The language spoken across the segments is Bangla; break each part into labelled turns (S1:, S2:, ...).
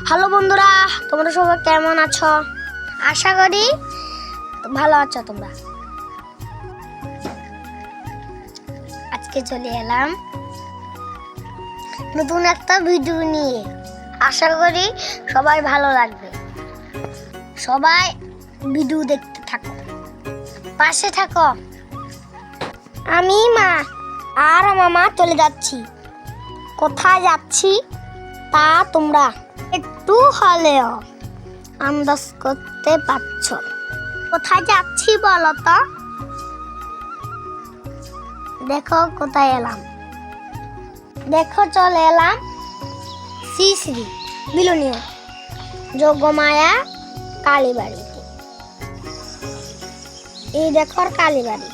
S1: হ্যালো বন্ধুরা, তোমরা সবাই কেমন আছো? আশা করি ভালো আছো তোমরা। আজকে চলে এলাম নতুন একটা ভিডিও নিয়ে। আশা করি সবাই ভালো লাগবে। সবাই ভিডিও দেখতে থাকো, পাশে থাকো। আমি মা আর মামা চলে যাচ্ছি। কোথায় যাচ্ছি তা তোমরা একটু হলেও আন্দাজ করতে পারছো। কোথায় যাচ্ছি বলো তো? দেখো কোথায় এলাম। দেখো চলে এলাম শ্রী শ্রী বিলোনিয়া যোগমায়া কালীবাড়িতে। এই দেখো কালীবাড়ি,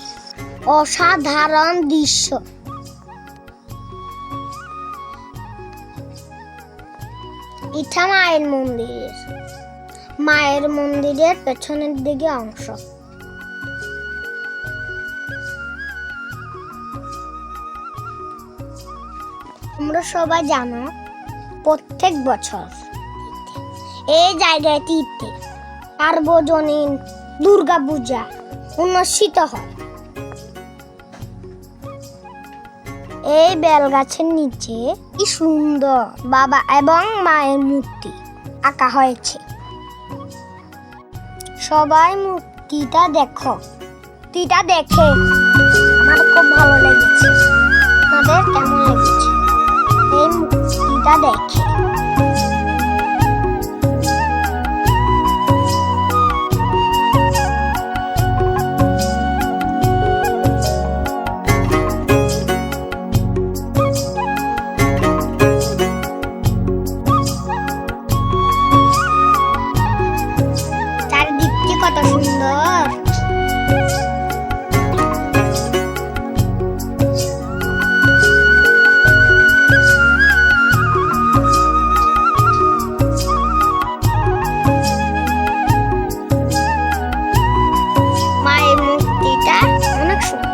S1: অসাধারণ দৃশ্য। এটা মায়ের মন্দিরের পেছনের দিকে অংশ। তোমরা সবাই জানো প্রত্যেক বছর এই জায়গাটিতে সার্বজনীন দুর্গা পূজা অনুষ্ঠিত হয়। এই বেলগাছের নিচে কি সুন্দর বাবা এবং মায়ের মূর্তি আঁকা হয়েছে। সবাই মূর্তিটা দেখো। মূর্তিটা দেখে আমার খুব ভালো লেগেছে। আপনাদের কেমন লেগেছে এই মূর্তিটা দেখে? কত সুন্দর। মায়ের মূর্তিটা অনেক সুন্দর,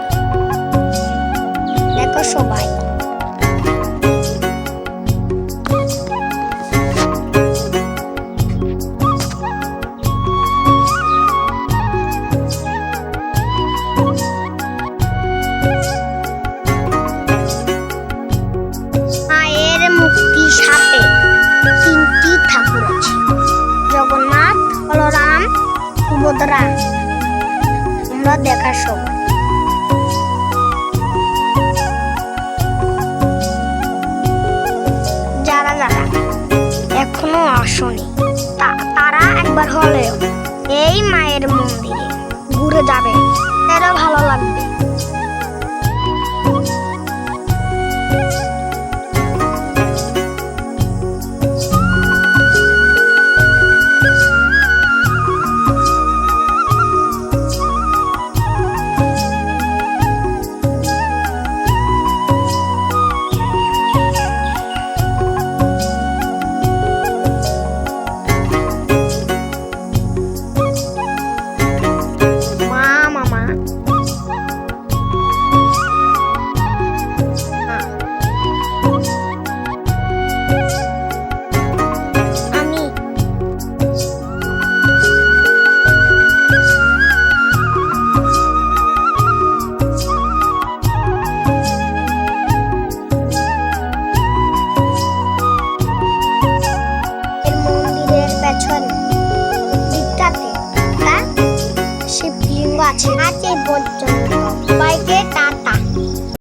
S1: দেখো সবাই। মুক্তির সাথে তিনটি ঠাকুর আছে, জগন্নাথ, বলরাম, সুভদ্রা। তোমরা দেখার সময় যারা যারা এখনো আসেনি তারা একবার হলেও এই মায়ের মন্দিরে ঘুরে যাবে, এরা ভালো লাগবে। শিবলিঙ্গ আছে পর্যন্ত বাইকে